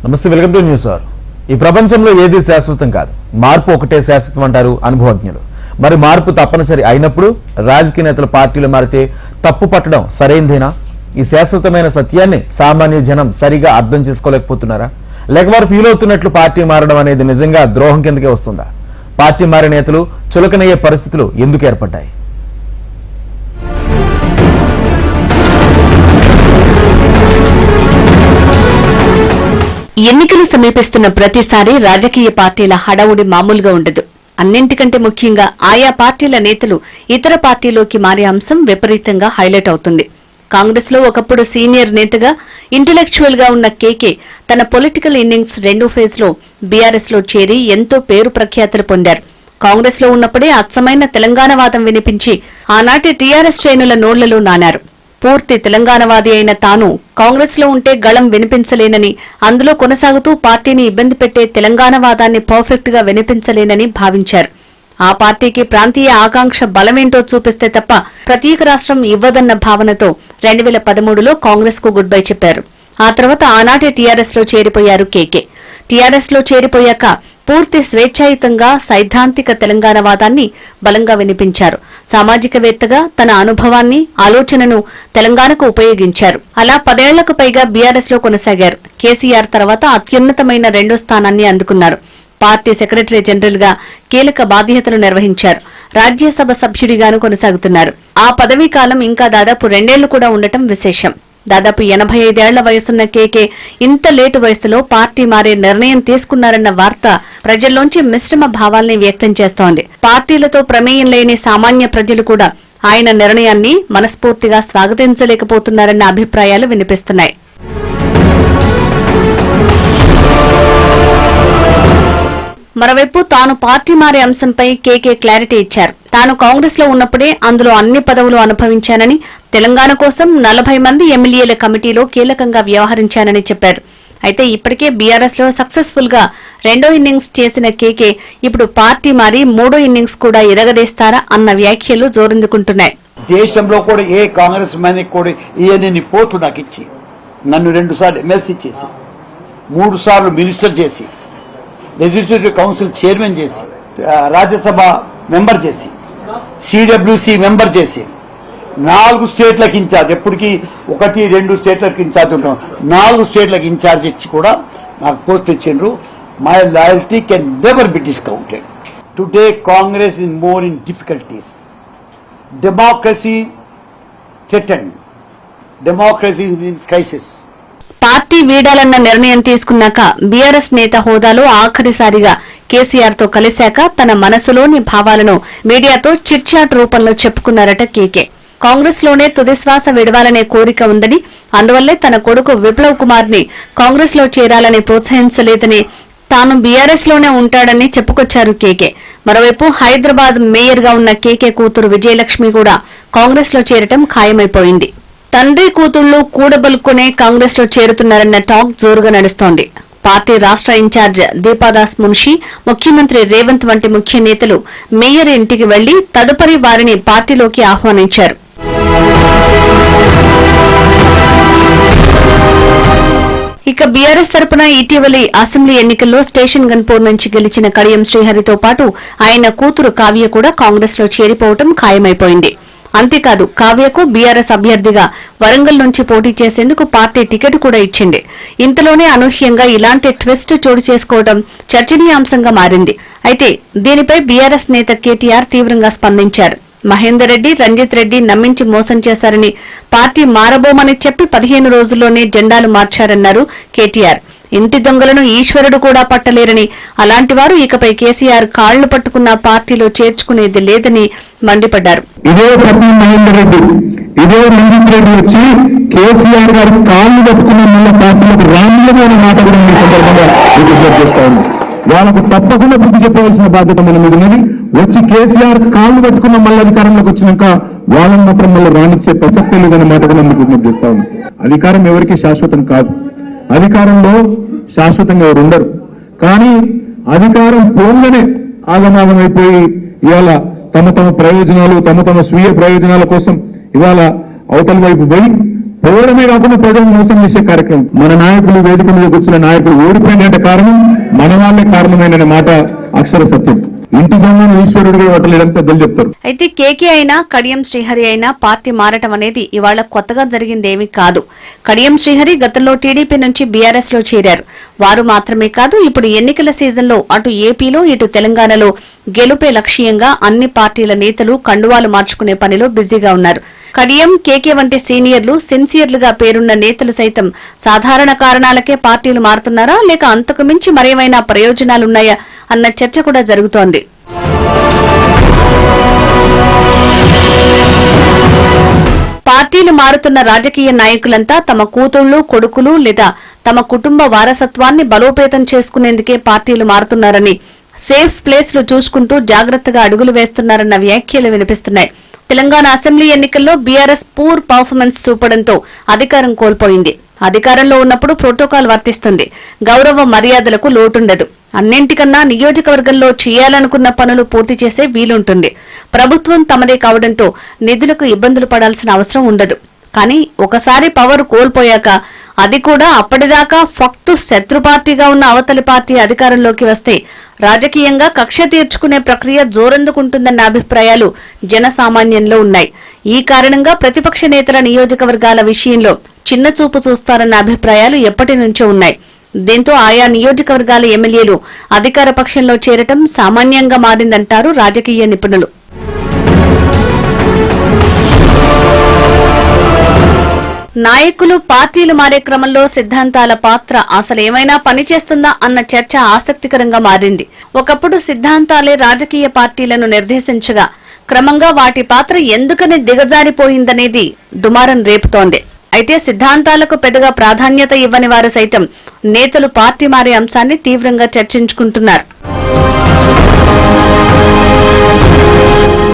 నమస్తే, welcome to news hour. ఈ ప్రపంచంలో ఏది శాశ్వతం కాదు, మార్పు ఒకటే శాశ్వతం అంటారు అనుభవజ్ఞులు. మరి మార్పు తప్పనిసరి అయినప్పుడు రాజకీయ నేతల పార్టీలు మారితే తప్పు పట్టడం సరైందేనా? ఈ శాశ్వతమైన సత్యాన్ని సామాన్య జనం సరిగా అర్థం చేసుకోలేకపోతున్నారా? లేక వారు ఫీల్ అవుతున్నట్లు పార్టీ మారడం అనేది నిజంగా ద్రోహం కిందకే వస్తుందా? పార్టీ మారే నేతలు చులకనయ్యే పరిస్థితులు ఎందుకు ఏర్పడ్డాయి? ఎన్నికలు సమీపిస్తున్న ప్రతిసారి రాజకీయ పార్టీల హడావుడి మామూలుగా ఉండదు. అన్నింటికంటే ముఖ్యంగా ఆయా పార్టీల నేతలు ఇతర పార్టీలోకి మారే అంశం విపరీతంగా హైలైట్ అవుతుంది. కాంగ్రెస్ లో ఒకప్పుడు సీనియర్ నేతగా ఇంటెలెక్చువల్ గా ఉన్న కేకే తన పొలిటికల్ ఇన్నింగ్స్ రెండో ఫేజ్ లో బీఆర్ఎస్ లో చేరి ఎంతో పేరు ప్రఖ్యాతులు పొందారు. కాంగ్రెస్ లో ఉన్నప్పుడే అచ్చమైన తెలంగాణవాదం వినిపించి ఆనాటి టీఆర్ఎస్ శ్రేణుల నోళ్లలో నానారు. పూర్తి తెలంగాణవాది అయిన తాను కాంగ్రెస్ లో ఉంటే గళం వినిపించలేనని, అందులో కొనసాగుతూ పార్టీని ఇబ్బంది పెట్టే తెలంగాణవాదాన్ని పర్ఫెక్ట్ గా వినిపించలేనని భావించారు. ఆ పార్టీకి ప్రాంతీయ ఆకాంక్ష బలమేంటో చూపిస్తే తప్ప ప్రత్యేక రాష్ట్రం ఇవ్వదన్న భావనతో 2013లో కాంగ్రెస్ కు గుడ్ బై చెప్పారు. ఆ తర్వాత ఆనాటి టీఆర్ఎస్ లో చేరిపోయారు కేకే. టీఆర్ఎస్ లో చేరిపోయాక పూర్తి స్వేచ్ఛాయుతంగా సైద్ధాంతిక తెలంగాణవాదాన్ని బలంగా వినిపించారు. సామాజికవేత్తగా తన అనుభవాన్ని, ఆలోచనను తెలంగాణకు ఉపయోగించారు. అలా 10 ఏళ్లకు పైగా బీఆర్ఎస్ లో కొనసాగారు. కేసీఆర్ తర్వాత అత్యున్నతమైన రెండో స్థానాన్ని అందుకున్నారు. పార్టీ సెక్రటరీ జనరల్ గా కీలక బాధ్యతలు నిర్వహించారు. రాజ్యసభ సభ్యుడిగాను కొనసాగుతున్నారు. ఆ పదవీ కాలం ఇంకా దాదాపు 2 ఏళ్లు కూడా ఉండటం విశేషం. దాదాపు 85 ఏళ్ల వయసున్న కేకే ఇంత లేటు వయసులో పార్టీ మారే నిర్ణయం తీసుకున్నారన్న వార్త ప్రజల్లోంచి మిశ్రమ భావాల్ని వ్యక్తం చేస్తోంది. పార్టీలతో ప్రమేయం లేని సామాన్య ప్రజలు కూడా ఆయన నిర్ణయాన్ని మనస్ఫూర్తిగా స్వాగతించలేకపోతున్నారన్న అభిప్రాయాలు వినిపిస్తున్నాయి. మరోవైపు తాను పార్టీ మారే అంశంపై కేకే క్లారిటీ ఇచ్చారు. తాను కాంగ్రెస్ లో ఉన్నప్పుడే అందులో అన్ని పదవులు అనుభవించానని, తెలంగాణ కోసం 40 మంది ఎమ్మెల్యేల కమిటీలో కీలకంగా వ్యవహరించానని చెప్పారు. అయితే ఇప్పటికే బీఆర్ఎస్ లో సక్సెస్ఫుల్ గా రెండో ఇన్నింగ్స్ చేసిన కేకే ఇప్పుడు పార్టీ మారి మూడో ఇన్నింగ్స్ కూడా ఇరగదీస్తారా అన్న వ్యాఖ్యలు జోరందుకుంటున్నాయి. దేశంలో కూడా ఏ కాంగ్రెస్ మ్యాన్ కూడా ఈయనని పోతు నాకు ఇచ్చి నన్ను 2 సార్లు ఎమ్మెల్సీ చేసి 3 సార్లు మినిస్టర్ చేసి లెజిస్లేటివ్ కౌన్సిల్ చైర్మన్ చేసి రాజ్యసభ మెంబర్ చేసి సిడబ్ల్యూసి మెంబర్ చేసి 4 స్టేట్లకు ఇన్ఛార్జ్, ఎప్పటికీ 1-2 స్టేట్లకు ఇన్ఛార్జ్ ఉంటాం, 4 స్టేట్లకు ఇన్ఛార్జ్ ఇచ్చి కూడా నాకు పోస్ట్ ఇచ్చిండ్రు. My loyalty can never be discounted. Today Congress is more in difficulties. Democracy threatened. Democracy is in crisis. Party వీడాలన్న నిర్ణయం తీసుకున్నాక బీఆర్ఎస్ నేత హోదాలో ఆఖరిసారిగా కేసీఆర్ తో కలిశాక తన మనసులోని భావాలను మీడియాతో చిట్ చాట్ రూపంలో చెప్పుకున్నారట కేకే. కాంగ్రెస్ లోనే తుదిశ్వాస విడవాలనే కోరిక ఉందని, అందువల్లే తన కొడుకు విప్లవ్ కుమార్ ని కాంగ్రెస్ లో చేరాలని ప్రోత్సహించలేదని, తాను బీఆర్ఎస్ లోనే ఉంటాడని చెప్పుకొచ్చారు కేకే. మరోవైపు హైదరాబాద్ మేయర్ గా ఉన్న కేకే కూతురు విజయలక్ష్మి కూడా కాంగ్రెస్ లో చేరటం ఖాయమైపోయింది. తండ్రి కూతుళ్లు కూడబలుక్కునే కాంగ్రెస్ లో చేరుతున్నారన్న టాక్ జోరుగా నడుస్తోంది. పార్టీ రాష్ట్ర ఇన్ఛార్జ్ దీపాదాస్ మున్షి, ముఖ్యమంత్రి రేవంత్ వంటి ముఖ్య నేతలు మేయర్ ఇంటికి వెళ్లి తదుపరి వారిని పార్టీలోకి ఆహ్వానించారు. ఇక బీఆర్ఎస్ తరపున ఇటీవలి అసెంబ్లీ ఎన్నికల్లో స్టేషన్ గన్పూర్ నుంచి గెలిచిన కడియం శ్రీహరితో పాటు ఆయన కూతురు కావ్య కూడా కాంగ్రెస్ లో చేరిపోవడం ఖాయమైపోయింది. అంతేకాదు కావ్యకు బీఆర్ఎస్ అభ్యర్థిగా వరంగల్ నుంచి పోటీ చేసేందుకు పార్టీ టికెట్ కూడా ఇచ్చింది. ఇంతలోనే అనూహ్యంగా ఇలాంటి ట్విస్ట్ చోటు చేసుకోవడం చర్చనీయాంశంగా మారింది. అయితే దీనిపై బీఆర్ఎస్ నేత కేటీఆర్ తీవ్రంగా స్పందించారు. మహేందర్ రెడ్డి, రంజిత్ రెడ్డి నమ్మించి మోసం చేశారని, పార్టీ మారబోమని చెప్పి 15 రోజుల్లోనే జెండాలు మార్చారన్నారు కేటీఆర్. ఇంటి దొంగలను ఈశ్వరుడు కూడా పట్టలేరని, అలాంటి వారు ఇకపై కేసీఆర్ కాళ్లు పట్టుకున్న పార్టీలో చేర్చుకునేది లేదని మండిపడ్డారు. ఇదే మహేందర్ రెడ్డి, ఇదే రంజిత్ రెడ్డి వచ్చి కేసీఆర్ గారు కాళ్లు పట్టుకున్న మళ్ళీ పార్టీలకు రాములమైన మాట కూడా ఈ సందర్భంగా విజ్ఞప్తి చేస్తా ఉంది. వాళ్ళకు తప్పకుండా బుద్ధి చెప్పవలసిన బాధ్యత మన మీద ఉన్నది. వచ్చి కేసీఆర్ కాళ్లు పట్టుకున్న మళ్ళీ అధికారంలోకి వచ్చినాక వాళ్ళని మాత్రం మళ్ళీ రాణించే ప్రసక్తే లేదన్న మాట కూడా మీకు విజ్ఞప్తి చేస్తా ఉంది. అధికారం ఎవరికి శాశ్వతం కాదు. అధికారంలో శాశ్వతంగా ఎవరు ఉండరు. కానీ అధికారం పోంగానే ఆగమాగమైపోయి ఇవాళ తమ ప్రయోజనాలు, తమ స్వీయ ప్రయోజనాల కోసం ఇవాళ అవతల వైపు పోయి పోవడమే కాకుండా ప్రజలు మోసం చేసే కార్యక్రమం. మన నాయకులు వేదిక మీద కూర్చున్న నాయకులు ఓడిపోయినట్టు కారణం మన వాళ్ళే కారణమైన మాట అక్షర సత్యం. ఇంటి జన్మను ఈశ్వరుడిగా పట్టలేదని పెద్దలు చెప్తారు. అయితే కేకే అయినా కడియం శ్రీహరి అయినా పార్టీ మారటం అనేది ఇవాళ కొత్తగా జరిగిందేమీ కాదు. కడియం శ్రీహరి గతంలో టీడీపీ నుంచి బీఆర్ఎస్ లో చేరారు. వారు మాత్రమే కాదు, ఇప్పుడు ఎన్నికల సీజన్లో అటు ఏపీలో ఇటు తెలంగాణలో గెలుపే లక్ష్యంగా అన్ని పార్టీల నేతలు కండువాలు మార్చుకునే పనిలో బిజీగా ఉన్నారు. కడియం, కేకే వంటి సీనియర్లు, సిన్సియర్లుగా పేరున్న నేతలు సైతం సాధారణ కారణాలకే పార్టీలు మారుతున్నారా, లేక అంతకు మించి మరేమైనా ప్రయోజనాలున్నాయా అన్న చర్చ కూడా జరుగుతోంది. పార్టీలు మారుతున్న రాజకీయ నాయకులంతా తమ కూతుళ్లు, కొడుకులు లేదా తమ కుటుంబ వారసత్వాన్ని బలోపేతం చేసుకునేందుకే పార్టీలు మారుతున్నారని, సేఫ్ ప్లేస్లు చూసుకుంటూ జాగ్రత్తగా అడుగులు వేస్తున్నారన్న వ్యాఖ్యలు వినిపిస్తున్నాయి. తెలంగాణ అసెంబ్లీ ఎన్నికల్లో బీఆర్ఎస్ పూర్ పర్ఫార్మెన్స్ చూపడంతో అధికారం కోల్పోయింది. అధికారంలో ఉన్నప్పుడు ప్రోటోకాల్ వర్తిస్తుంది. గౌరవ మర్యాదలకు లోటుండదు. అన్నింటికన్నా నియోజకవర్గంలో చేయాలనుకున్న పనులు పూర్తి చేసే వీలుంటుంది. ప్రభుత్వం తమదే కావడంతో నిధులకు ఇబ్బందులు పడాల్సిన అవసరం ఉండదు. కానీ ఒకసారి పవర్ కోల్పోయాక, అది కూడా అప్పటిదాకా ఫక్తు శత్రు పార్టీగా ఉన్న అవతలి పార్టీ అధికారంలోకి వస్తే రాజకీయంగా కక్ష తీర్చుకునే ప్రక్రియ జోరందుకుంటుందన్న అభిప్రాయాలు జనసామాన్యంలో ఉన్నాయి. ఈ కారణంగా ప్రతిపక్ష నేతల నియోజకవర్గాల విషయంలో చిన్నచూపు చూస్తారన్న అభిప్రాయాలు ఎప్పటి నుంచో ఉన్నాయి. దీంతో ఆయా నియోజకవర్గాల ఎమ్మెల్యేలు అధికార పక్షంలో చేరటం సామాన్యంగా మారిందంటారు రాజకీయ నిపుణులు. నాయకులు, పార్టీలు మారే క్రమంలో సిద్ధాంతాల పాత్ర అసలేమైనా పనిచేస్తుందా అన్న చర్చ ఆసక్తికరంగా మారింది. ఒకప్పుడు సిద్ధాంతాలే రాజకీయ పార్టీలను నిర్దేశించగా, క్రమంగా వాటి పాత్ర ఎందుకని దిగజారిపోయిందనేది దుమారం రేపుతోంది. అయితే సిద్ధాంతాలకు పెద్దగా ప్రాధాన్యత ఇవ్వని వారు సైతం నేతలు పార్టీ మారే అంశాన్ని తీవ్రంగా చర్చించుకుంటున్నారు.